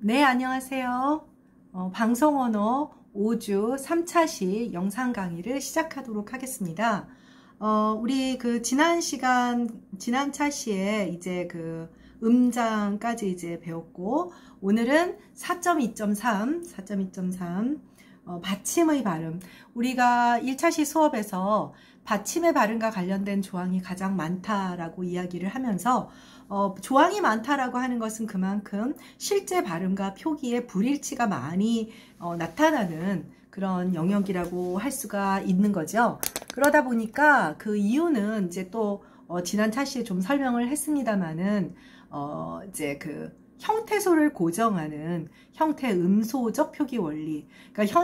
네, 안녕하세요. 방송 언어 5주 3차시 영상 강의를 시작하도록 하겠습니다. 우리 지난 차시에 이제 음장까지 이제 배웠고, 오늘은 4.2.3, 받침의 발음. 우리가 1차시 수업에서 받침의 발음과 관련된 조항이 가장 많다라고 이야기를 하면서 조항이 많다라고 하는 것은 그만큼 실제 발음과 표기의 불일치가 많이 나타나는 그런 영역이라고 할 수가 있는 거죠. 그러다 보니까 그 이유는 이제 또 지난 차시에 좀 설명을 했습니다만은 이제 형태소를 고정하는 형태 음소적 표기 원리, 그러니까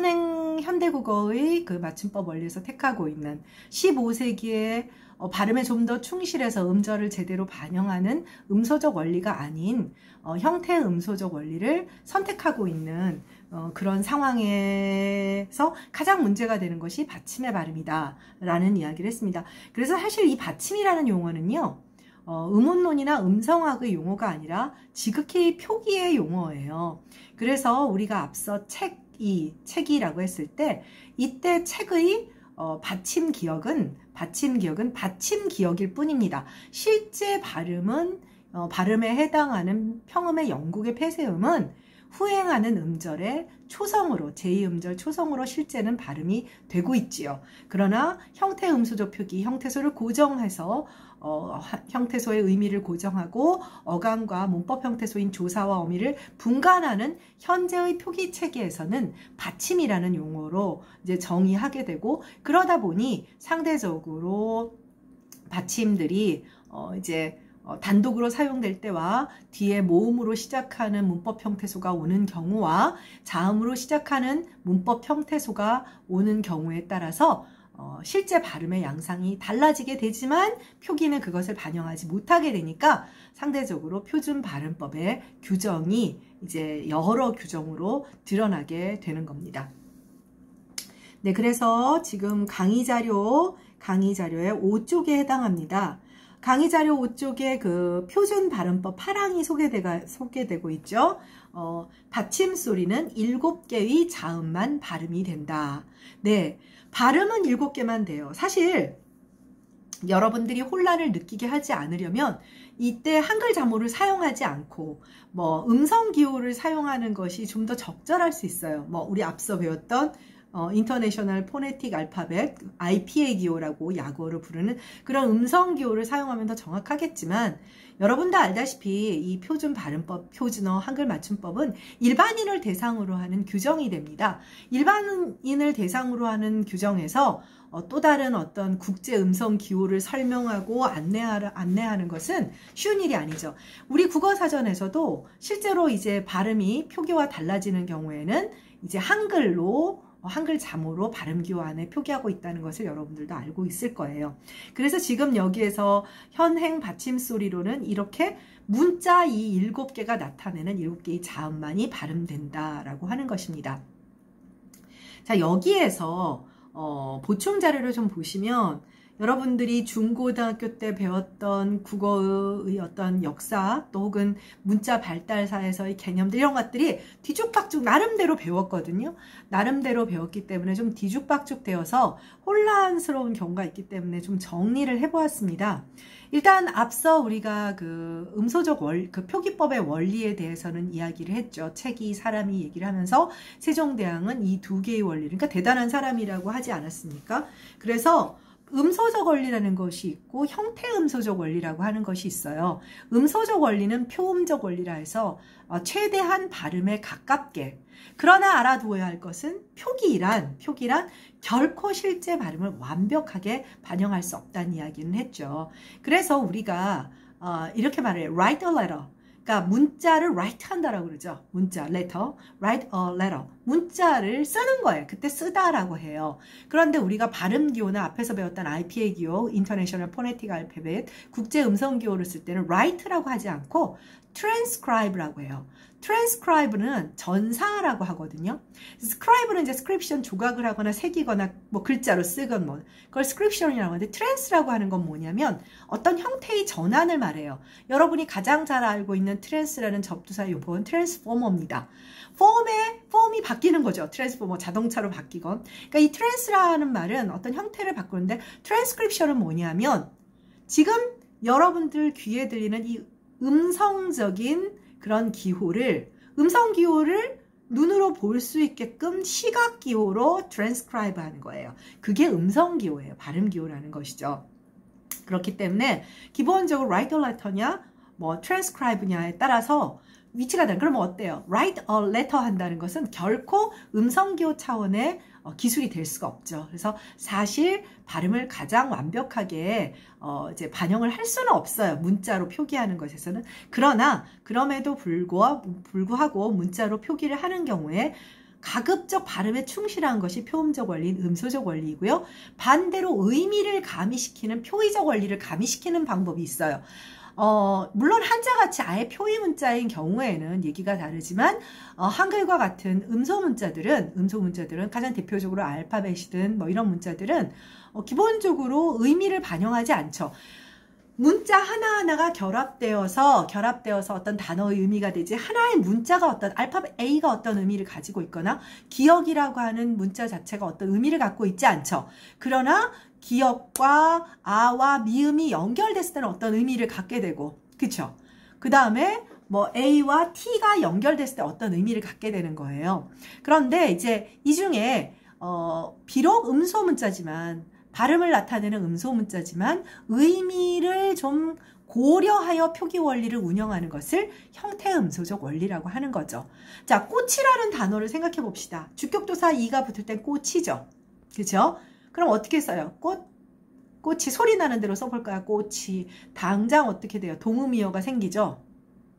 현대국어의 맞춤법 원리에서 택하고 있는 15세기에 발음에 좀 더 충실해서 음절을 제대로 반영하는 음소적 원리가 아닌 형태 음소적 원리를 선택하고 있는 그런 상황에서 가장 문제가 되는 것이 받침의 발음이다 라는 이야기를 했습니다. 그래서 사실 이 받침이라는 용어는요, 음운론이나 음성학의 용어가 아니라 지극히 표기의 용어예요. 그래서 우리가 앞서 책이라고 했을 때, 이때 책의 받침 기억은 받침 기억일 뿐입니다. 실제 발음은 발음에 해당하는 평음의 영국의 폐쇄음은 후행하는 음절의 초성으로, 제2음절 초성으로 실제는 발음이 되고 있지요. 그러나 형태 음소적 표기, 형태소를 고정해서 형태소의 의미를 고정하고 어감과 문법 형태소인 조사와 어미를 분간하는 현재의 표기 체계에서는 받침이라는 용어로 이제 정의하게 되고, 그러다 보니 상대적으로 받침들이 이제 단독으로 사용될 때와 뒤에 모음으로 시작하는 문법 형태소가 오는 경우와 자음으로 시작하는 문법 형태소가 오는 경우에 따라서 실제 발음의 양상이 달라지게 되지만 표기는 그것을 반영하지 못하게 되니까 상대적으로 표준 발음법의 규정이 이제 여러 규정으로 드러나게 되는 겁니다. 네, 그래서 지금 강의 자료의 5쪽에 해당합니다. 강의 자료 5쪽에 표준 발음법 8항이 소개되고 있죠. 받침 소리는 7개의 자음만 발음이 된다. 네, 발음은 7개만 돼요. 사실 여러분들이 혼란을 느끼게 하지 않으려면 이때 한글 자모를 사용하지 않고 음성 기호를 사용하는 것이 좀 더 적절할 수 있어요. 우리 앞서 배웠던 인터내셔널 포네틱 알파벳, IPA 기호라고 약어로 부르는 그런 음성 기호를 사용하면 더 정확하겠지만, 여러분 다 알다시피 이 표준 발음법, 표준어 한글 맞춤법은 일반인을 대상으로 하는 규정이 됩니다. 일반인을 대상으로 하는 규정에서 또 다른 어떤 국제 음성 기호를 설명하고 안내하는 것은 쉬운 일이 아니죠. 우리 국어사전에서도 실제로 이제 발음이 표기와 달라지는 경우에는 이제 한글 자모로 발음 기호 안에 표기하고 있다는 것을 여러분들도 알고 있을 거예요. 그래서 지금 여기에서 현행 받침 소리로는 이렇게 문자 이 7개가 나타내는 7개의 자음만이 발음된다라고 하는 것입니다. 자, 여기에서 보충 자료를 좀 보시면 여러분들이 중고등학교 때 배웠던 국어의 어떤 역사, 또 혹은 문자 발달사에서의 개념들, 이런 것들이 뒤죽박죽 나름대로 배웠거든요. 나름대로 배웠기 때문에 좀 뒤죽박죽 되어서 혼란스러운 경우가 있기 때문에 좀 정리를 해보았습니다. 일단 앞서 우리가 음소적 표기법의 원리에 대해서는 이야기를 했죠. 책이 사람이 얘기를 하면서 세종대왕은 이 2개의 원리, 그러니까 대단한 사람이라고 하지 않았습니까? 그래서 음소적 원리라는 것이 있고 형태 음소적 원리라고 하는 것이 있어요. 음소적 원리는 표음적 원리라 해서 최대한 발음에 가깝게, 그러나 알아두어야 할 것은 표기란 결코 실제 발음을 완벽하게 반영할 수 없다는 이야기는 했죠. 그래서 우리가 이렇게 말해요. write a letter. 그러니까 문자를 write 한다라고 그러죠. 문자, letter, write a letter. 문자를 쓰는 거예요. 그때 쓰다라고 해요. 그런데 우리가 발음 기호나 앞에서 배웠던 IPA 기호, International Phonetic Alphabet, 국제 음성 기호를 쓸 때는 write라고 하지 않고 transcribe라고 해요. transcribe는 전사라고 하거든요. scribe는 이제 scription 조각을 하거나 새기거나 뭐 글자로 쓰건 뭐 그걸 scription이라고 하는데 trans라고 하는 건 뭐냐면 어떤 형태의 전환을 말해요. 여러분이 가장 잘 알고 있는 trans라는 접두사 용법은 transformer입니다. 폼이 바뀌는 거죠. 트랜스포머 자동차로 바뀌건. 그러니까 이 trans라는 말은 어떤 형태를 바꾸는데 transcription은 뭐냐면 지금 여러분들 귀에 들리는 이 음성적인 그런 기호를 음성 기호를 눈으로 볼 수 있게끔 시각 기호로 transcribe 하는 거예요. 그게 음성 기호예요. 발음 기호라는 것이죠. 그렇기 때문에 기본적으로 write a letter냐 뭐 transcribe냐에 따라서 위치가 다른. 그러면 어때요? write a letter 한다는 것은 결코 음성기호 차원의 기술이 될 수가 없죠. 그래서 사실 발음을 가장 완벽하게 이제 반영을 할 수는 없어요. 문자로 표기하는 것에서는. 그러나 그럼에도 불구하고 문자로 표기를 하는 경우에 가급적 발음에 충실한 것이 표음적 원리인 음소적 원리이고요. 반대로 의미를 가미시키는 표의적 원리를 가미시키는 방법이 있어요. 물론 한자같이 아예 표의 문자인 경우에는 얘기가 다르지만 한글과 같은 음소 문자들은 가장 대표적으로 알파벳이든 뭐 이런 문자들은 기본적으로 의미를 반영하지 않죠. 문자 하나하나가 결합되어서 어떤 단어의 의미가 되지 하나의 문자가 어떤 알파벳 A가 어떤 의미를 가지고 있거나 기억이라고 하는 문자 자체가 어떤 의미를 갖고 있지 않죠. 그러나 기억과 아와 미음이 연결됐을 때는 어떤 의미를 갖게 되고 그쵸? 그 다음에 뭐 A와 T가 연결됐을 때 어떤 의미를 갖게 되는 거예요. 그런데 이제 이 중에 비록 음소 문자지만 발음을 나타내는 음소 문자지만 의미를 좀 고려하여 표기 원리를 운영하는 것을 형태 음소적 원리라고 하는 거죠. 자, 꽃이라는 단어를 생각해 봅시다. 주격도사 이가 붙을 땐 꽃이죠. 그죠? 그럼 어떻게 써요? 꽃이 소리 나는 대로 써볼까요? 꽃이. 당장 어떻게 돼요? 동음이어가 생기죠?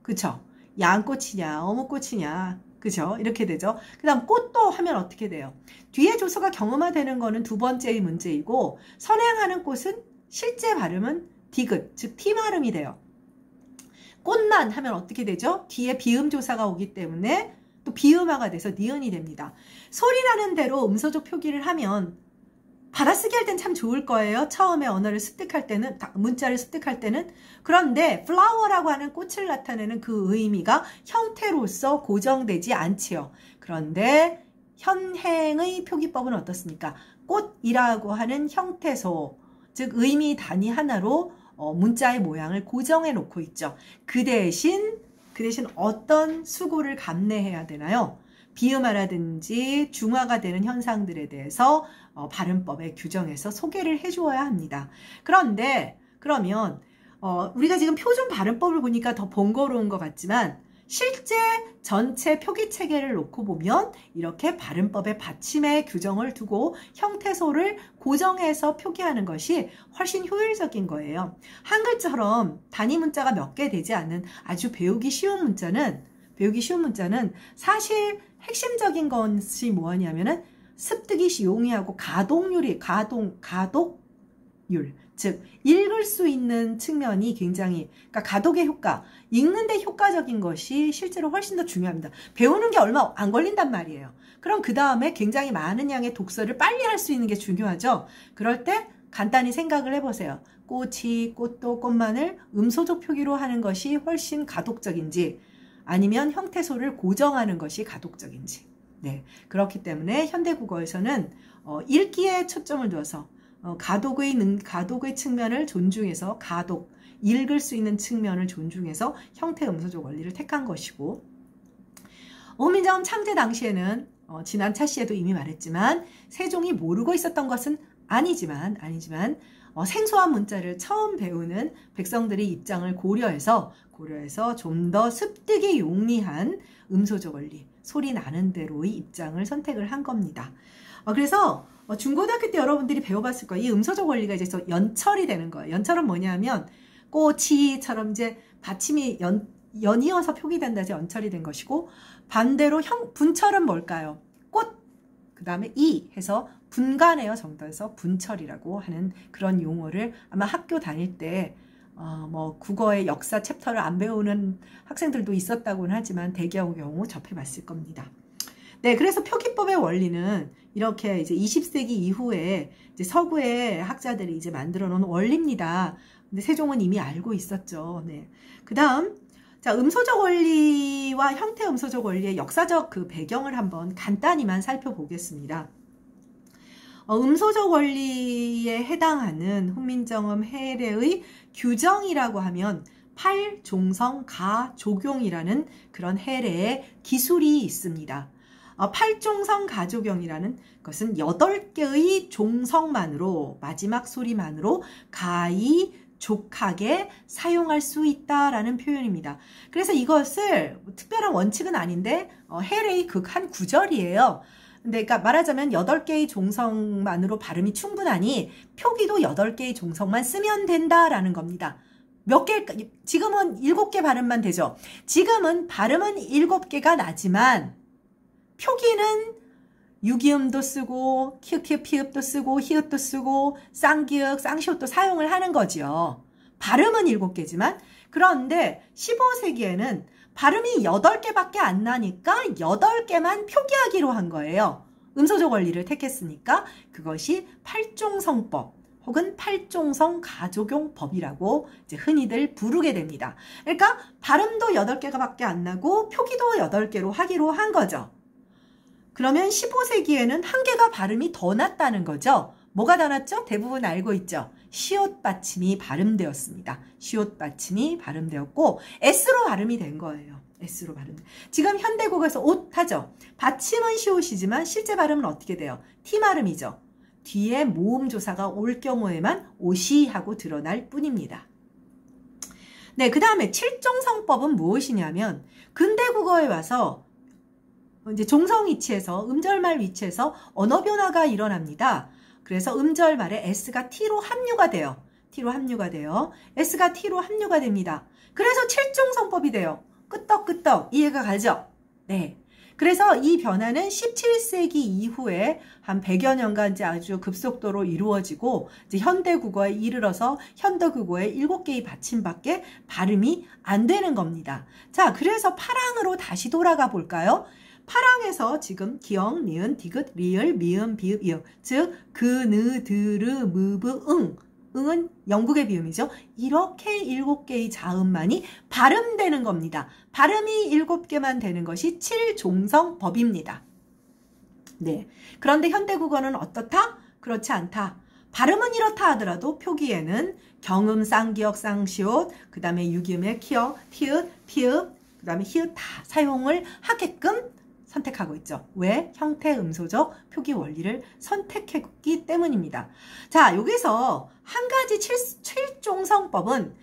그쵸? 양꽃이냐, 어묵꽃이냐. 그죠? 이렇게 되죠. 그 다음 꽃도 하면 어떻게 돼요? 뒤에 조소가 경음화되는 거는 두 번째의 문제이고 선행하는 꽃은 실제 발음은 디귿, 즉 T 발음이 돼요. 꽃만 하면 어떻게 되죠? 뒤에 비음 조사가 오기 때문에 또 비음화가 돼서 니은이 됩니다. 소리 나는 대로 음소적 표기를 하면 받아쓰기 할 땐 참 좋을 거예요. 처음에 언어를 습득할 때는, 문자를 습득할 때는. 그런데 flower라고 하는 꽃을 나타내는 그 의미가 형태로서 고정되지 않지요. 그런데 현행의 표기법은 어떻습니까? 꽃이라고 하는 형태소, 즉 의미 단위 하나로 문자의 모양을 고정해 놓고 있죠. 그 대신 어떤 수고를 감내해야 되나요? 비음화라든지 중화가 되는 현상들에 대해서 발음법에 규정해서 소개를 해주어야 합니다. 그러면 우리가 지금 표준 발음법을 보니까 더 번거로운 것 같지만 실제 전체 표기 체계를 놓고 보면 이렇게 발음법의 받침에 규정을 두고 형태소를 고정해서 표기하는 것이 훨씬 효율적인 거예요. 한글처럼 단위 문자가 몇 개 되지 않는 아주 배우기 쉬운 문자는 사실 핵심적인 것이 뭐냐면은 습득이 용이하고 가독률, 즉 읽을 수 있는 측면이 굉장히, 그러니까 가독의 효과, 읽는데 효과적인 것이 실제로 훨씬 더 중요합니다. 배우는 게 얼마 안 걸린단 말이에요. 그럼 그 다음에 굉장히 많은 양의 독서를 빨리 할 수 있는 게 중요하죠. 그럴 때 간단히 생각을 해보세요. 꽃이, 꽃도, 꽃만을 음소적 표기로 하는 것이 훨씬 가독적인지 아니면 형태소를 고정하는 것이 가독적인지. 네, 그렇기 때문에 현대국어에서는 읽기에 초점을 두어서 가독의 측면을 존중해서 읽을 수 있는 측면을 존중해서 형태 음소적 원리를 택한 것이고, 호민정음 창제 당시에는 지난 차시에도 이미 말했지만 세종이 모르고 있었던 것은 아니지만 생소한 문자를 처음 배우는 백성들의 입장을 고려해서 좀 더 습득이 용이한 음소적 원리, 소리 나는 대로의 입장을 선택을 한 겁니다. 그래서 중고등학교 때 여러분들이 배워봤을 거예요. 이 음소적 원리가 이제 연철이 되는 거예요. 연철은 뭐냐면 꽃이처럼 이제 받침이 연이어서 표기된다 해서 연철이 된 것이고, 반대로 분철은 뭘까요? 꽃, 그 다음에 이 해서 분간해요 정도에서 분철이라고 하는 그런 용어를 아마 학교 다닐 때 뭐 국어의 역사 챕터를 안 배우는 학생들도 있었다고는 하지만 대개의 경우 접해봤을 겁니다. 네, 그래서 표기법의 원리는 이렇게 이제 20세기 이후에 이제 서구의 학자들이 이제 만들어 놓은 원리입니다. 근데 세종은 이미 알고 있었죠. 네. 그 다음, 자, 음소적 원리와 형태 음소적 원리의 역사적 그 배경을 한번 간단히만 살펴보겠습니다. 음소적 원리에 해당하는 훈민정음 해례의 규정이라고 하면 팔종성 가조경이라는 그런 해례의 기술이 있습니다. 팔종성 가조경이라는 것은 8개의 종성만으로 마지막 소리만으로 가히 족하게 사용할 수 있다라는 표현입니다. 그래서 이것을 특별한 원칙은 아닌데 해례의 극 한 구절이에요. 근데 그러니까 말하자면 8개의 종성만으로 발음이 충분하니 표기도 8개의 종성만 쓰면 된다라는 겁니다. 몇 개, 지금은 7개 발음만 되죠. 지금은 발음은 7개가 나지만 표기는 유기음도 쓰고 키읔 피읍도 쓰고 히읗도 쓰고 쌍기역 쌍시옷도 사용을 하는 거지요. 발음은 7개지만 그런데 15세기에는 발음이 8개밖에 안 나니까 8개만 표기하기로 한 거예요. 음소적 원리를 택했으니까 그것이 팔종성법 혹은 팔종성 가조경법이라고 이제 흔히들 부르게 됩니다. 그러니까 발음도 8개가밖에 안 나고 표기도 8개로 하기로 한 거죠. 그러면 15세기에는 한 개가 발음이 더 났다는 거죠. 뭐가 더 났죠? 대부분 알고 있죠. 시옷 받침이 발음되었습니다. 시옷 받침이 발음되었고 S로 발음이 된 거예요. S로 발음. 지금 현대국어에서 옷 하죠. 받침은 시옷이지만 실제 발음은 어떻게 돼요? T 발음이죠. 뒤에 모음 조사가 올 경우에만 옷이 하고 드러날 뿐입니다. 네, 그 다음에 칠종성법은 무엇이냐면 근대국어에 와서 이제 종성 위치에서 음절말 위치에서 언어 변화가 일어납니다. 그래서 음절말에 S가 T로 합류가 돼요. T로 합류가 돼요. S가 T로 합류가 됩니다. 그래서 칠종성법이 돼요. 끄떡끄떡 이해가 가죠? 네. 그래서 이 변화는 17세기 이후에 한 100여 년간 이제 아주 급속도로 이루어지고 이제 현대국어에 이르러서 현대국어의 7개의 받침밖에 발음이 안 되는 겁니다. 자, 그래서 파랑으로 다시 돌아가 볼까요? 파랑에서 지금 기역, 니은, 디귿, 리을, 미음, 비읍, 이응 즉 그, 느, 드르, 무브, 응 응은 영국의 비음이죠. 이렇게 7개의 자음만이 발음되는 겁니다. 발음이 7개만 되는 것이 칠종성법입니다. 네. 그런데 현대국어는 어떻다? 그렇지 않다. 발음은 이렇다 하더라도 표기에는 경음, 쌍기역, 쌍시옷, 그 다음에 유기음의 키역, 티읕, 피읕, 그 다음에 히읗 다 사용을 하게끔 선택하고 있죠. 왜? 형태 음소적 표기 원리를 선택했기 때문입니다. 자, 여기서 한 가지 칠종성법은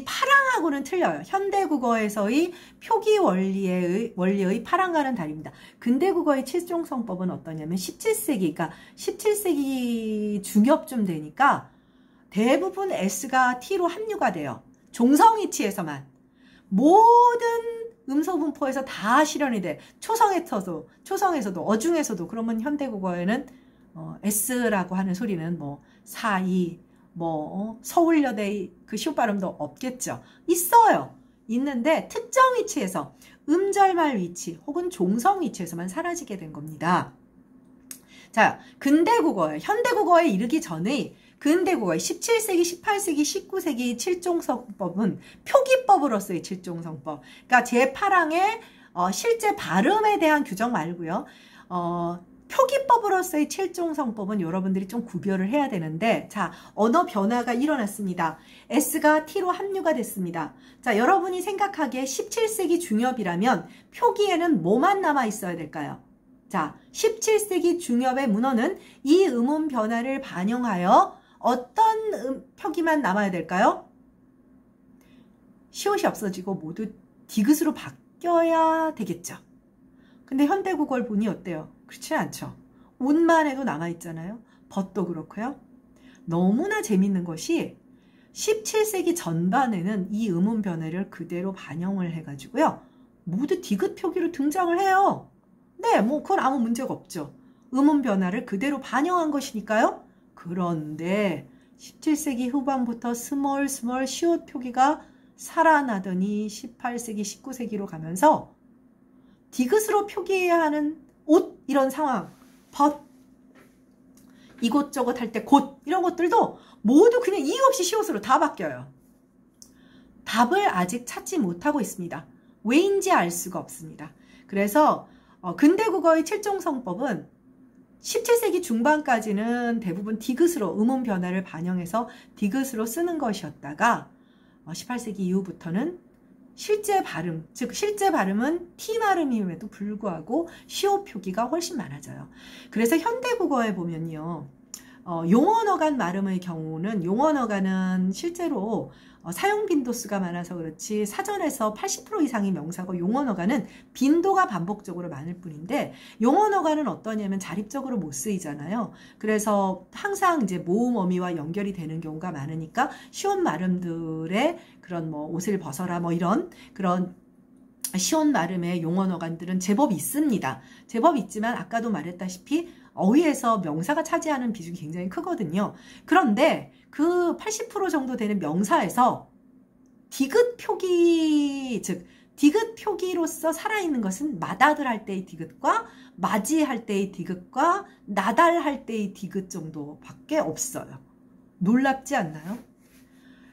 파랑하고는 틀려요. 현대국어에서의 표기 원리의 파랑과는 다릅니다. 근대국어의 칠종성법은 어떠냐면 17세기, 그러니까 17세기 중엽쯤 되니까 대부분 S가 T로 합류가 돼요. 종성위치에서만. 모든 음소분포에서 다 실현이 돼. 초성에서도 어중에서도 그러면 현대국어에는 S라고 하는 소리는 뭐 사이 서울여대의 그 시옷 발음도 없겠죠. 있어요. 있는데 특정 위치에서 음절말 위치 혹은 종성 위치에서만 사라지게 된 겁니다. 자, 근대국어에 현대국어에 이르기 전의 근대국어의 17세기, 18세기, 19세기 칠종성법은 표기법으로서의 칠종성법. 그러니까 제8항의 실제 발음에 대한 규정 말고요. 표기법으로서의 칠종성법은 여러분들이 좀 구별을 해야 되는데, 자, 언어 변화가 일어났습니다. S가 T로 합류가 됐습니다. 자, 여러분이 생각하기에 17세기 중엽이라면 표기에는 뭐만 남아 있어야 될까요? 자, 17세기 중엽의 문헌은 이 음운 변화를 반영하여 어떤 표기만 남아야 될까요? 시옷이 없어지고 모두 디귿으로 바뀌어야 되겠죠. 근데 현대국어를 보니 어때요? 그렇지 않죠. 옷만 해도 남아있잖아요. 벗도 그렇고요. 너무나 재밌는 것이 17세기 전반에는 이 음운 변화를 그대로 반영을 해가지고요. 모두 디귿 표기로 등장을 해요. 네, 뭐 그건 아무 문제가 없죠. 음운 변화를 그대로 반영한 것이니까요. 그런데 17세기 후반부터 스몰 시옷 표기가 살아나더니 18세기, 19세기로 가면서 디귿으로 표기해야 하는 옷 이런 상황, 벗, 이곳저곳 할 때 곧 이런 것들도 모두 그냥 이유 없이 시옷으로 다 바뀌어요. 답을 아직 찾지 못하고 있습니다. 왜인지 알 수가 없습니다. 그래서 근대국어의 7종성법은 17세기 중반까지는 대부분 디귿으로 음운 변화를 반영해서 디귿으로 쓰는 것이었다가 18세기 이후부터는 실제 발음, 즉 실제 발음은 T 발음임에도 불구하고 시옷 표기가 훨씬 많아져요. 그래서 현대국어에 보면요. 용언어간 발음의 경우는 용언어간은 실제로 사용 빈도수가 많아서 그렇지 사전에서 80% 이상이 명사고 용언어간은 빈도가 반복적으로 많을 뿐인데 용언어간은 어떠냐면 자립적으로 못 쓰이잖아요. 그래서 항상 이제 모음 어미와 연결이 되는 경우가 많으니까 시온 발음들의 그런 뭐 옷을 벗어라 뭐 이런 그런 시온 발음의 용언어간들은 제법 있습니다. 제법 있지만 아까도 말했다시피 어휘에서 명사가 차지하는 비중이 굉장히 크거든요. 그런데 그 80% 정도 되는 명사에서 디귿 표기, 즉 디귿 표기로서 살아있는 것은 마다들 할 때의 디귿과 맞이할 때의 디귿과 나달할 때의 디귿 정도밖에 없어요. 놀랍지 않나요?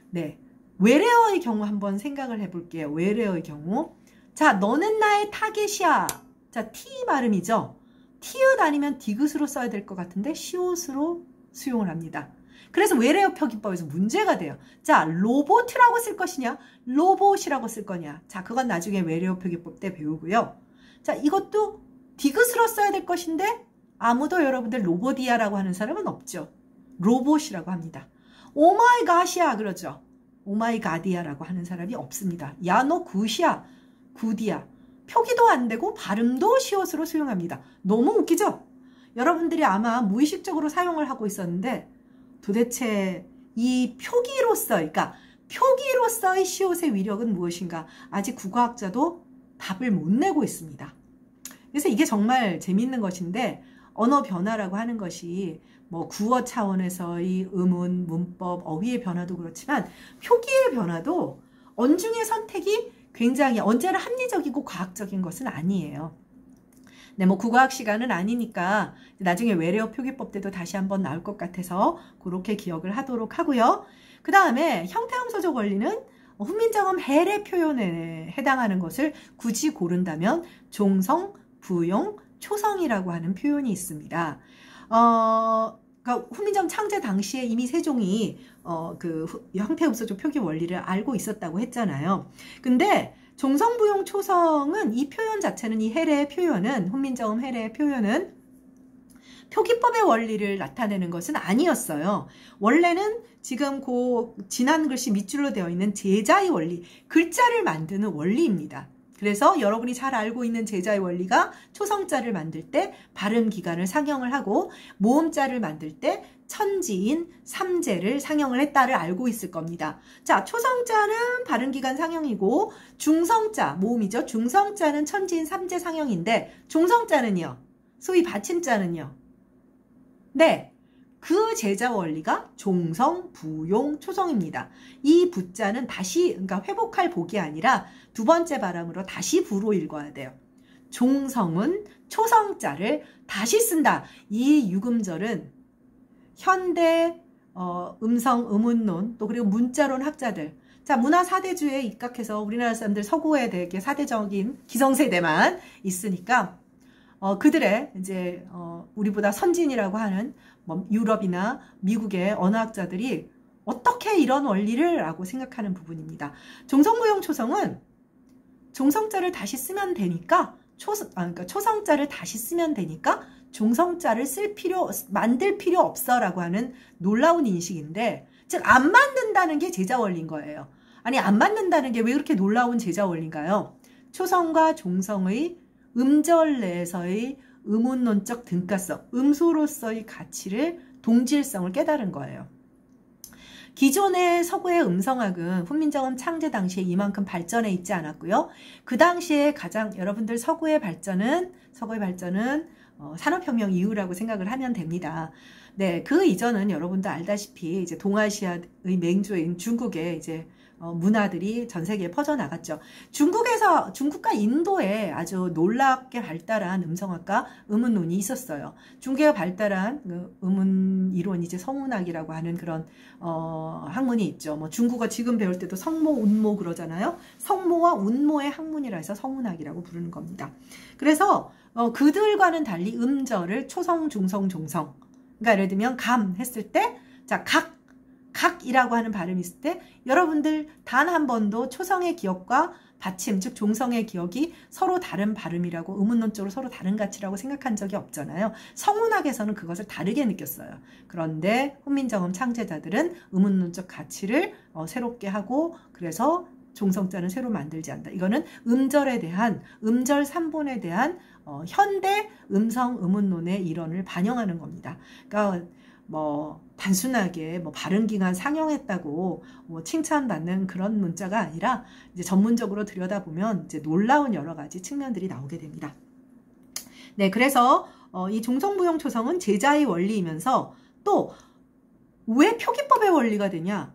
네, 외래어의 경우 한번 생각을 해볼게요. 외래어의 경우 자, 너는 나의 타겟이야. 자, T 발음이죠. 티읕 아니면 디귿으로 써야 될 것 같은데 시옷으로 수용을 합니다. 그래서 외래어 표기법에서 문제가 돼요. 자, 로봇이라고 쓸 것이냐 로봇이라고 쓸 거냐. 자, 그건 나중에 외래어 표기법 때 배우고요. 자, 이것도 디귿으로 써야 될 것인데 아무도 여러분들 로봇이야라고 하는 사람은 없죠. 로봇이라고 합니다. 오마이 갓이야 그러죠. 오마이 갓이야라고 하는 사람이 없습니다. 야, 너 굿이야 굿이야. 표기도 안 되고 발음도 시옷으로 수용합니다. 너무 웃기죠? 여러분들이 아마 무의식적으로 사용을 하고 있었는데 도대체 이 표기로서, 그러니까 표기로서의 시옷의 위력은 무엇인가? 아직 국어학자도 답을 못 내고 있습니다. 그래서 이게 정말 재밌는 것인데 언어 변화라고 하는 것이 뭐 구어 차원에서의 음운, 문법, 어휘의 변화도 그렇지만 표기의 변화도 언중의 선택이 굉장히 언제나 합리적이고 과학적인 것은 아니에요. 네, 뭐 국어학 시간은 아니니까 나중에 외래어 표기법 때도 다시 한번 나올 것 같아서 그렇게 기억을 하도록 하고요. 그 다음에 형태음소적 원리는 훈민정음 해례 표현에 해당하는 것을 굳이 고른다면 종성, 부용, 초성이라고 하는 표현이 있습니다. 그러니까 훈민정음 창제 당시에 이미 세종이 그 형태음소적 표기 원리를 알고 있었다고 했잖아요. 근데 종성부용 초성은 이 표현 자체는 이 해례 표현은 훈민정음 해례 표현은 표기법의 원리를 나타내는 것은 아니었어요. 원래는 지금 그 진한 글씨 밑줄로 되어 있는 제자의 원리, 글자를 만드는 원리입니다. 그래서 여러분이 잘 알고 있는 제자의 원리가 초성자를 만들 때 발음 기간을 상형을 하고 모음자를 만들 때 천지인 삼재를 상형을 했다를 알고 있을 겁니다. 자, 초성자는 발음 기간 상형이고 중성자, 모음이죠. 중성자는 천지인 삼재 상형인데 종성자는요. 소위 받침자는요. 네. 그 제자 원리가 종성, 부용, 초성입니다. 이 부자는 다시, 그러니까 회복할 복이 아니라 두 번째 발음으로 다시 부로 읽어야 돼요. 종성은 초성자를 다시 쓴다. 이 유금절은 현대 음성, 음운론, 또 그리고 문자론 학자들, 자, 문화 사대주의에 입각해서 우리나라 사람들 서구에 되게 사대적인 기성세대만 있으니까 그들의 이제 우리보다 선진이라고 하는 뭐 유럽이나 미국의 언어학자들이 어떻게 이런 원리를 라고 생각하는 부분입니다. 종성부용 초성은 종성자를 다시 쓰면 되니까 그러니까 초성자를 다시 쓰면 되니까 종성자를 만들 필요 없어 라고 하는 놀라운 인식인데, 즉 안 만든다는 게 제자 원리인 거예요. 아니, 안 만든다는 게 왜 그렇게 놀라운 제자 원리인가요? 초성과 종성의 음절 내에서의 음운론적 등가성, 음소로서의 가치를, 동질성을 깨달은 거예요. 기존의 서구의 음성학은 훈민정음 창제 당시에 이만큼 발전해 있지 않았고요. 그 당시에 가장 여러분들 서구의 발전은 산업혁명 이후라고 생각을 하면 됩니다. 네, 그 이전은 여러분도 알다시피 이제 동아시아의 맹주인 중국에 이제 문화들이 전 세계에 퍼져나갔죠. 중국과 인도에 아주 놀랍게 발달한 음성학과 음운론이 있었어요. 중국에 발달한 그 음운 이론, 이제 성운학이라고 하는 그런, 학문이 있죠. 뭐 중국어 지금 배울 때도 성모, 운모 그러잖아요. 성모와 운모의 학문이라 해서 성운학이라고 부르는 겁니다. 그래서, 그들과는 달리 음절을 초성, 중성, 종성. 그러니까 예를 들면 감 했을 때, 자, 각이라고 하는 발음이 있을 때 여러분들 단 한 번도 초성의 기억과 받침, 즉 종성의 기억이 서로 다른 발음이라고 음운론적으로 서로 다른 가치라고 생각한 적이 없잖아요. 성운학에서는 그것을 다르게 느꼈어요. 그런데 훈민정음 창제자들은 음운론적 가치를 새롭게 하고 그래서 종성자는 새로 만들지 않는다. 이거는 음절에 대한 음절 3본에 대한 현대 음성 음운론의 이론을 반영하는 겁니다. 그러니까 뭐 단순하게 뭐 발음기관 상영했다고 뭐 칭찬받는 그런 문자가 아니라 이제 전문적으로 들여다보면 이제 놀라운 여러 가지 측면들이 나오게 됩니다. 네, 그래서 이 종성부용 초성은 제자의 원리이면서 또 왜 표기법의 원리가 되냐?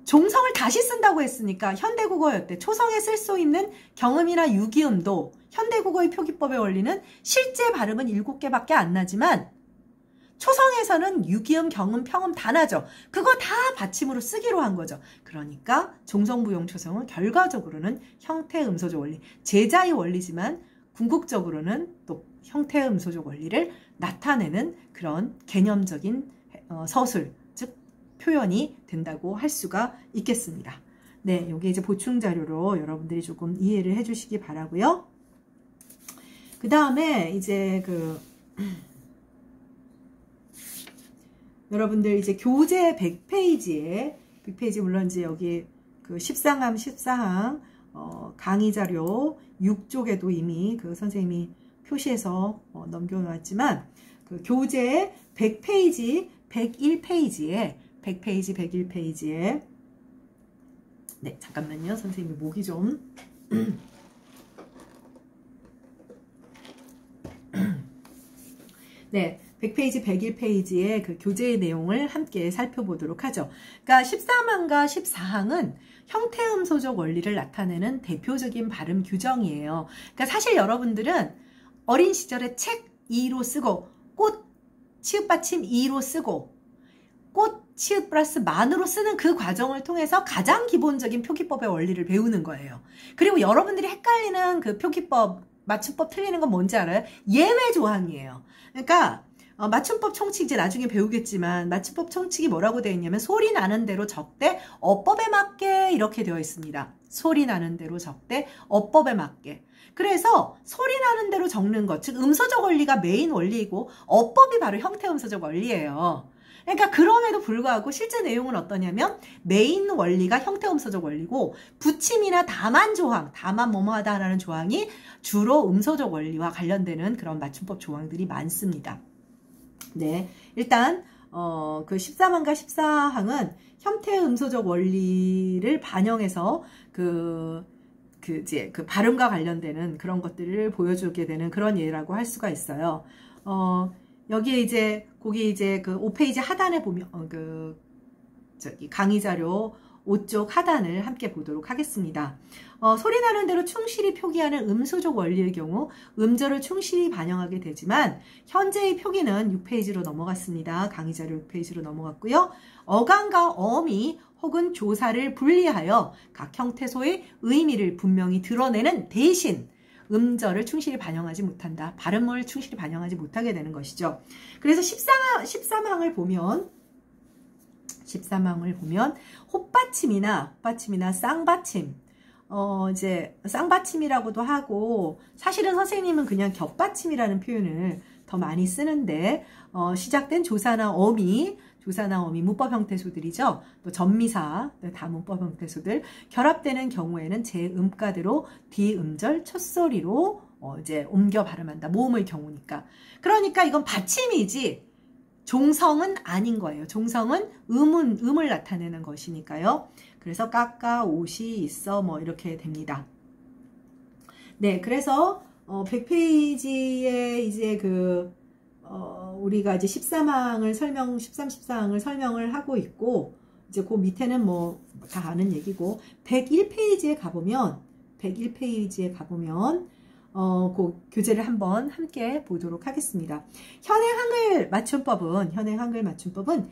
종성을 다시 쓴다고 했으니까 현대국어였대. 초성에 쓸 수 있는 경음이나 유기음도 현대국어의 표기법의 원리는 실제 발음은 7개밖에 안 나지만 초성에서는 유기음, 경음, 평음 다 나죠. 그거 다 받침으로 쓰기로 한 거죠. 그러니까 종성부용 초성은 결과적으로는 형태음소적 원리, 제자의 원리지만 궁극적으로는 또 형태음소적 원리를 나타내는 그런 개념적인 서술, 즉 표현이 된다고 할 수가 있겠습니다. 네, 이게 이제 보충 자료로 여러분들이 조금 이해를 해주시기 바라고요. 그 다음에 이제 여러분들 이제 교재 100페이지 물론 이제 여기 그 14항 강의 자료 6쪽에도 이미 그 선생님이 표시해서 넘겨놓았지만 그 교재 100페이지 101페이지에 네, 잠깐만요. 선생님이 목이 좀 네, 100페이지, 101페이지의 그 교재의 내용을 함께 살펴보도록 하죠. 그러니까 13항과 14항은 형태음소적 원리를 나타내는 대표적인 발음 규정이에요. 그러니까 사실 여러분들은 어린 시절에 책 2로 쓰고 꽃, 치읓 받침 2로 쓰고 꽃, 치읓 플러스 만으로 쓰는 그 과정을 통해서 가장 기본적인 표기법의 원리를 배우는 거예요. 그리고 여러분들이 헷갈리는 그 표기법, 맞춤법 틀리는 건 뭔지 알아요? 예외 조항이에요. 그러니까 맞춤법 총칙 이제 나중에 배우겠지만 맞춤법 총칙이 뭐라고 되어 있냐면 소리 나는 대로 적되 어법에 맞게 이렇게 되어 있습니다. 소리 나는 대로 적되 어법에 맞게. 그래서 소리 나는 대로 적는 것, 즉 음소적 원리가 메인 원리이고 어법이 바로 형태음소적 원리예요. 그러니까 그럼에도 불구하고 실제 내용은 어떠냐면 메인 원리가 형태음소적 원리고 붙임이나 다만 조항, 다만 뭐뭐하다라는 조항이 주로 음소적 원리와 관련되는 그런 맞춤법 조항들이 많습니다. 네, 일단 그 13항과 14항은 형태음소적 원리를 반영해서 이제 그 발음과 관련되는 그런 것들을 보여주게 되는 그런 예라고 할 수가 있어요. 여기에 이제 거기 이제 그 5페이지 하단에 보면 강의 자료 5쪽 하단을 함께 보도록 하겠습니다. 소리 나는 대로 충실히 표기하는 음소적 원리의 경우 음절을 충실히 반영하게 되지만 현재의 표기는 6페이지로 넘어갔습니다. 강의 자료 6페이지로 넘어갔고요. 어감과 어미 혹은 조사를 분리하여 각 형태소의 의미를 분명히 드러내는 대신 음절을 충실히 반영하지 못한다. 발음을 충실히 반영하지 못하게 되는 것이죠. 그래서 13항을 보면 헛받침이나 쌍받침, 이제 쌍받침이라고도 하고 사실은 선생님은 그냥 겹받침이라는 표현을 더 많이 쓰는데 시작된 조사나 어미 문법 형태소들이죠. 또 전미사 다 문법 형태소들 결합되는 경우에는 제 음가대로 뒤음절 첫소리로 이제 옮겨 발음한다. 모음의 경우니까. 그러니까 이건 받침이지 종성은 아닌 거예요. 종성은 음을 나타내는 것이니까요. 그래서 까까, 옷이 있어 뭐 이렇게 됩니다. 네, 그래서 100페이지에 이제 우리가 이제 13항을 14항을 설명을 하고 있고, 이제 그 밑에는 뭐 다 아는 얘기고, 101페이지에 가보면, 그 교재를 한번 함께 보도록 하겠습니다. 현행 한글 맞춤법은,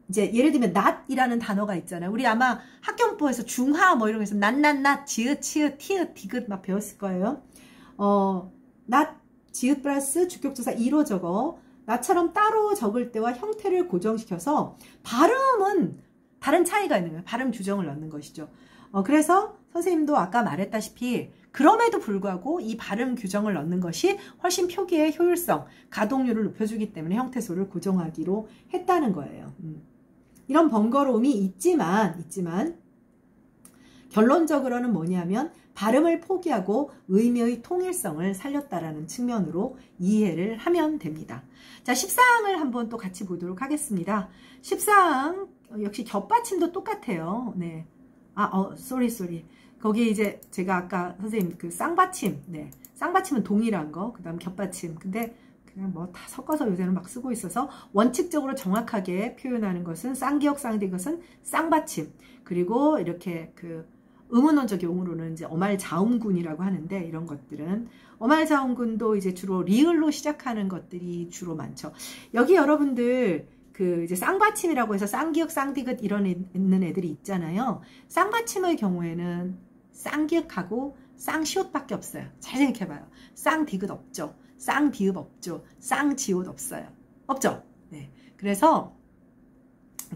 이제 예를 들면 낫이라는 단어가 있잖아요. 우리 아마 학교문법에서 중하 뭐 이런 거 있으면 낫, 지읒, 치읒, 티읒, 디귿 막 배웠을 거예요. 낫, 지읒 플러스 주격조사 2로 적어 나처럼 따로 적을 때와 형태를 고정시켜서 발음은 다른 차이가 있는 거예요. 발음 규정을 넣는 것이죠. 그래서 선생님도 아까 말했다시피 그럼에도 불구하고 이 발음 규정을 넣는 것이 훨씬 표기의 효율성, 가동률을 높여주기 때문에 형태소를 고정하기로 했다는 거예요. 이런 번거로움이 있지만 결론적으로는 뭐냐면 발음을 포기하고 의미의 통일성을 살렸다라는 측면으로 이해를 하면 됩니다. 자, 14항을 한번 또 같이 보도록 하겠습니다. 14항 역시 겹받침도 똑같아요. 네. 쏘리. 거기 이제 제가 아까 선생님 그 쌍받침, 네. 쌍받침은 동일한 거, 그 다음 겹받침. 근데 그냥 뭐 다 섞어서 요새는 막 쓰고 있어서 원칙적으로 정확하게 표현하는 것은 쌍기역, 쌍디귿은 쌍받침. 그리고 이렇게 그 의문원적 용어로는 이제 어말자음군이라고 하는데, 이런 것들은 어말자음군도 이제 주로 리을로 시작하는 것들이 주로 많죠. 여기 여러분들 그 이제 쌍받침이라고 해서 쌍기역, 쌍디귿 이런 있는 애들이 있잖아요. 쌍받침의 경우에는 쌍기역하고 쌍시옷밖에 없어요. 잘 생각해봐요. 쌍디귿 없죠. 쌍디읍 없죠. 쌍지옷 없어요. 없죠. 네. 그래서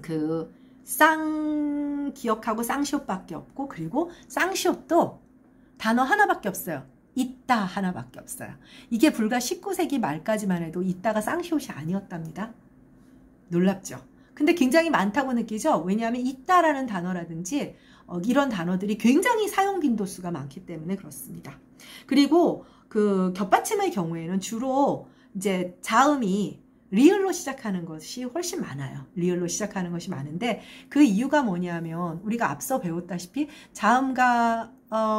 그 쌍기역하고 쌍시옷밖에 없고, 그리고 쌍시옷도 단어 하나밖에 없어요. 있다 하나밖에 없어요. 이게 불과 19세기 말까지만 해도 있다가 쌍시옷이 아니었답니다. 놀랍죠? 근데 굉장히 많다고 느끼죠? 왜냐하면 있다라는 단어라든지 이런 단어들이 굉장히 사용 빈도수가 많기 때문에 그렇습니다. 그리고 그 겹받침의 경우에는 주로 이제 자음이 리을로 시작하는 것이 훨씬 많아요. 리을로 시작하는 것이 많은데, 그 이유가 뭐냐면 우리가 앞서 배웠다시피 자음가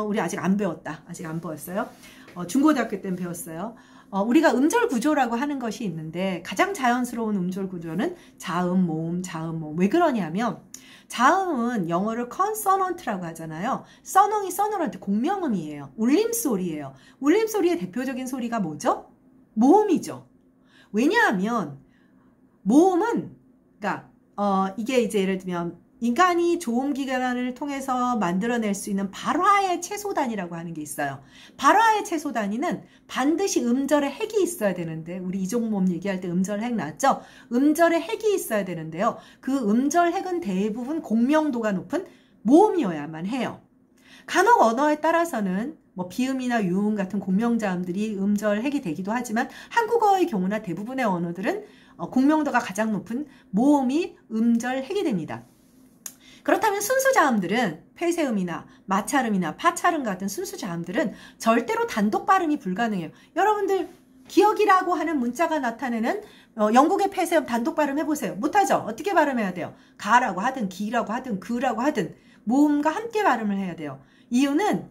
우리 아직 안 배웠어요. 중고등학교 때는 배웠어요. 우리가 음절 구조라고 하는 것이 있는데, 가장 자연스러운 음절 구조는 자음, 모음. 왜 그러냐면 자음은 영어를 컨소넌트라고 하잖아요. 써너런트 공명음이에요. 울림소리예요. 울림소리의 대표적인 소리가 뭐죠? 모음이죠. 왜냐하면 모음은, 그러니까 이게 이제 예를 들면 인간이 조음기관을 통해서 만들어낼 수 있는 발화의 채소단위라고 하는 게 있어요. 발화의 채소단위는 반드시 음절에 핵이 있어야 되는데, 우리 이종모음 얘기할 때 음절 핵 나왔죠? 음절에 핵이 있어야 되는데요. 그 음절 핵은 대부분 공명도가 높은 모음이어야만 해요. 간혹 언어에 따라서는 뭐 비음이나 유음 같은 공명자음들이 음절 핵이 되기도 하지만, 한국어의 경우나 대부분의 언어들은 공명도가 가장 높은 모음이 음절 핵이 됩니다. 그렇다면 순수자음들은 폐쇄음이나 마찰음이나 파찰음 같은 순수자음들은 절대로 단독 발음이 불가능해요. 여러분들 기억이라고 하는 문자가 나타내는 영국의 폐쇄음 단독 발음 해보세요. 못하죠? 어떻게 발음해야 돼요? 가라고 하든 기라고 하든 그라고 하든 모음과 함께 발음을 해야 돼요. 이유는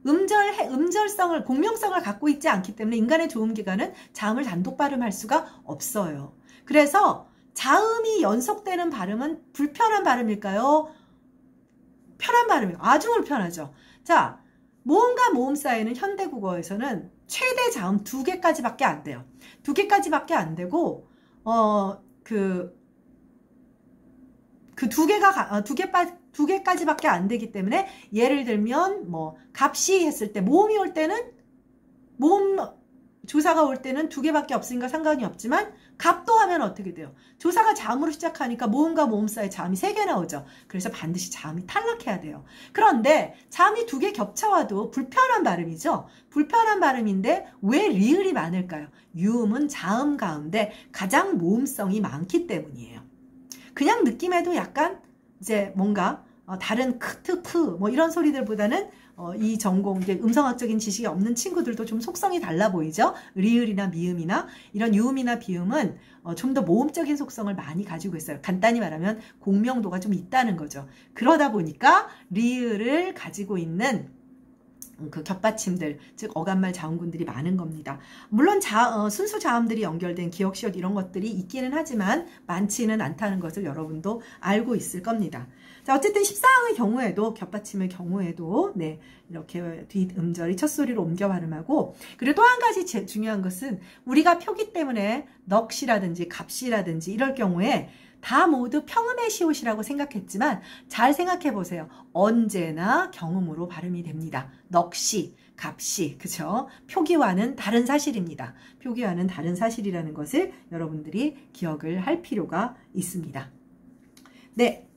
음절성을, 공명성을 갖고 있지 않기 때문에 인간의 조음기관은 자음을 단독 발음할 수가 없어요. 그래서 자음이 연속되는 발음은 불편한 발음일까요? 편한 발음이에요. 아주 불편하죠. 자, 모음과 모음 사이는 현대국어에서는 최대 자음 2개까지밖에 안 돼요. 2개까지밖에 안 되고, 그 2개까지밖에 안 되기 때문에, 예를 들면 뭐 값이 했을 때 모음이 올 때는, 모음 조사가 올 때는 2개밖에 없으니까 상관이 없지만, 갑도 하면 어떻게 돼요? 조사가 자음으로 시작하니까 모음과 모음 사이에 자음이 3개 나오죠. 그래서 반드시 자음이 탈락해야 돼요. 그런데 자음이 2개 겹쳐와도 불편한 발음이죠. 불편한 발음인데 왜 리을이 많을까요? 유음은 자음 가운데 가장 모음성이 많기 때문이에요. 그냥 느낌에도 약간 이제 뭔가 다른 크트 크 뭐 이런 소리들보다는 이 전공, 이제 음성학적인 지식이 없는 친구들도 좀 속성이 달라 보이죠? 리을이나 미음이나 이런 유음이나 비음은 좀 더 모음적인 속성을 많이 가지고 있어요. 간단히 말하면 공명도가 좀 있다는 거죠. 그러다 보니까 리을을 가지고 있는 그 겹받침들, 즉 어간말 자음군들이 많은 겁니다. 물론 순수 자음들이 연결된 기역, 시옷 이런 것들이 있기는 하지만 많지는 않다는 것을 여러분도 알고 있을 겁니다. 자, 어쨌든 14항의 경우에도, 겹받침의 경우에도 네, 이렇게 뒷음절이 첫 소리로 옮겨 발음하고, 그리고 또 한 가지 중요한 것은 우리가 표기 때문에 넋이라든지 값이라든지 이럴 경우에 다 모두 평음의 시옷이라고 생각했지만 잘 생각해 보세요. 언제나 경음으로 발음이 됩니다. 넋이, 값이, 그죠? 표기와는 다른 사실입니다. 표기와는 다른 사실이라는 것을 여러분들이 기억을 할 필요가 있습니다. 네.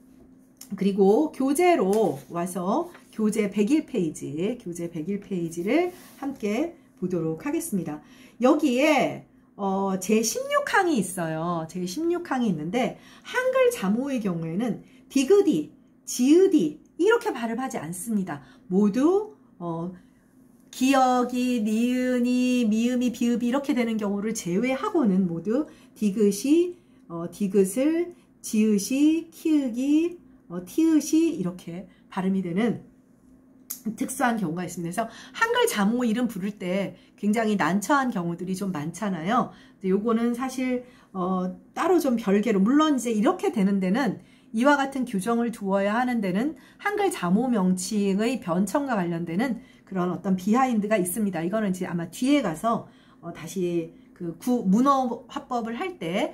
그리고 교재로 와서 교재 101페이지, 교재 101페이지를 함께 보도록 하겠습니다. 여기에 제16항이 있어요. 제16항이 있는데 한글 자모의 경우에는 디귿이, 지읒이 이렇게 발음하지 않습니다. 모두 기역이, 니은이, 미음이, 비읍이 이렇게 되는 경우를 제외하고는 모두 디귿이, 디귿을, 지읒이, 키읔이, 티읒이 이렇게 발음이 되는 특수한 경우가 있습니다. 그래서 한글 자모 이름 부를 때 굉장히 난처한 경우들이 좀 많잖아요. 요거는 사실 따로 좀 별개로, 물론 이제 이렇게 되는 데는 이와 같은 규정을 두어야 하는 데는 한글 자모 명칭의 변천과 관련되는 그런 어떤 비하인드가 있습니다. 이거는 이제 아마 뒤에 가서 다시 그 문어화법을 할 때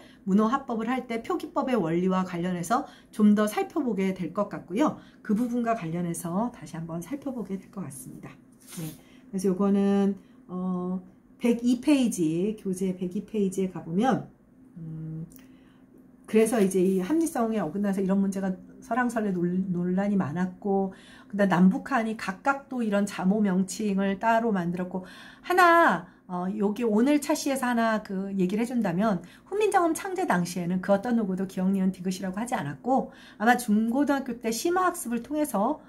표기법의 원리와 관련해서 좀 더 살펴보게 될 것 같고요. 그 부분과 관련해서 다시 한번 살펴보게 될 것 같습니다. 네. 그래서 요거는 102페이지, 교재 102페이지에 가보면 그래서 이제 이 합리성에 어긋나서 이런 문제가 설왕설래 논란이 많았고, 그다음 남북한이 각각 또 이런 자모 명칭을 따로 만들었고, 하나 여기 오늘 차시에서 하나 그 얘기를 해준다면, 훈민정음 창제 당시에는 그 어떤 누구도 기역, 니은, 디귿이라고 하지 않았고, 아마 중고등학교 때 심화학습을 통해서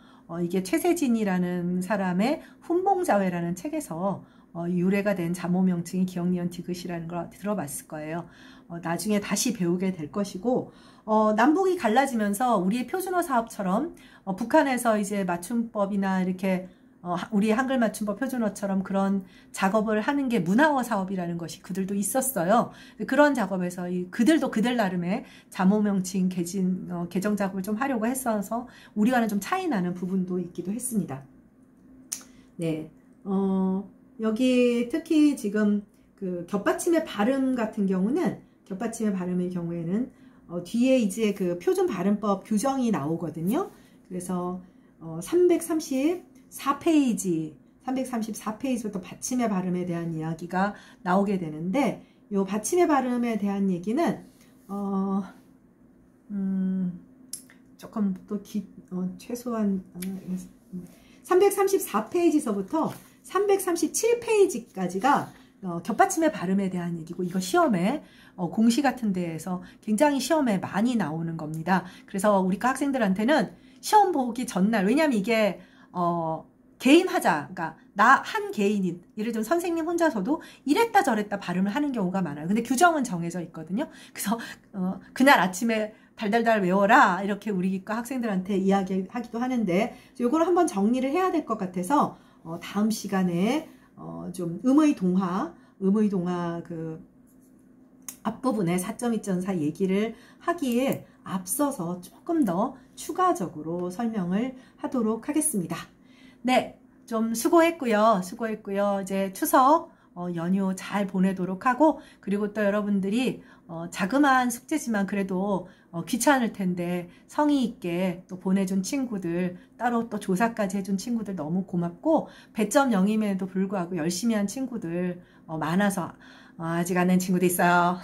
이게 최세진이라는 사람의 훈봉자회라는 책에서 유래가 된 자모 명칭이 기역, 니은, 디귿이라는 걸 들어봤을 거예요. 나중에 다시 배우게 될 것이고, 남북이 갈라지면서 우리의 표준어 사업처럼 북한에서 이제 맞춤법이나 이렇게 우리 한글 맞춤법 표준어처럼 그런 작업을 하는 게 문화어 사업이라는 것이 그들도 있었어요. 그런 작업에서 그들도 그들 나름의 자모 명칭 개정 작업을 좀 하려고 했어서 우리와는 좀 차이 나는 부분도 있기도 했습니다. 네, 여기 특히 지금 그 겹받침의 발음 같은 경우는, 겹받침의 발음의 경우에는 뒤에 이제 그 표준 발음법 규정이 나오거든요. 그래서 334페이지부터 받침의 발음에 대한 이야기가 나오게 되는데, 요 받침의 발음에 대한 얘기는 조금 또 최소한 334페이지서부터 337페이지까지가 겹받침의 발음에 대한 얘기고, 이거 시험에 공시 같은 데에서 굉장히 시험에 많이 나오는 겁니다. 그래서 우리 학생들한테는 시험 보기 전날, 왜냐면 이게 개인 하자, 그러니까 나 한 개인이, 예를 들면 선생님 혼자서도 이랬다 저랬다 발음을 하는 경우가 많아요. 근데 규정은 정해져 있거든요. 그래서 그날 아침에 달달달 외워라 이렇게 우리 과 학생들한테 이야기하기도 하는데, 요거를 한번 정리를 해야 될 것 같아서 다음 시간에 좀 음의동화 그 앞부분에 4.2.4 얘기를 하기에 앞서서 조금 더 추가적으로 설명을 하도록 하겠습니다. 네, 좀 수고했고요. 이제 추석 연휴 잘 보내도록 하고, 그리고 또 여러분들이 자그마한 숙제지만 그래도 귀찮을 텐데 성의 있게 또 보내준 친구들, 따로 또 조사까지 해준 친구들 너무 고맙고, 배점 0임에도 불구하고 열심히 한 친구들 많아서 아직 안 한 친구도 있어요.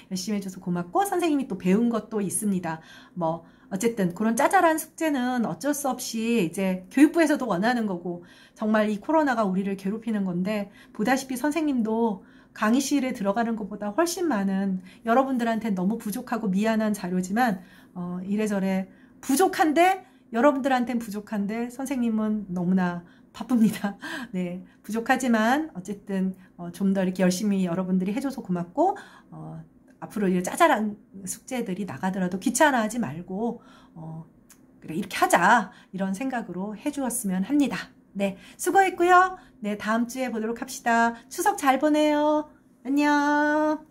열심히 해줘서 고맙고, 선생님이 또 배운 것도 있습니다. 뭐 어쨌든 그런 짜잘한 숙제는 어쩔 수 없이 이제 교육부에서도 원하는 거고, 정말 이 코로나가 우리를 괴롭히는 건데, 보다시피 선생님도 강의실에 들어가는 것보다 훨씬 많은, 여러분들한테 너무 부족하고 미안한 자료지만 이래저래 부족한데, 여러분들한테는 부족한데 선생님은 너무나 바쁩니다. 네, 부족하지만 어쨌든 좀 더 이렇게 열심히 여러분들이 해줘서 고맙고, 앞으로 이 짜잘한 숙제들이 나가더라도 귀찮아하지 말고 그래 이렇게 하자 이런 생각으로 해주었으면 합니다. 네, 수고했고요. 네, 다음 주에 보도록 합시다. 추석 잘 보내요. 안녕.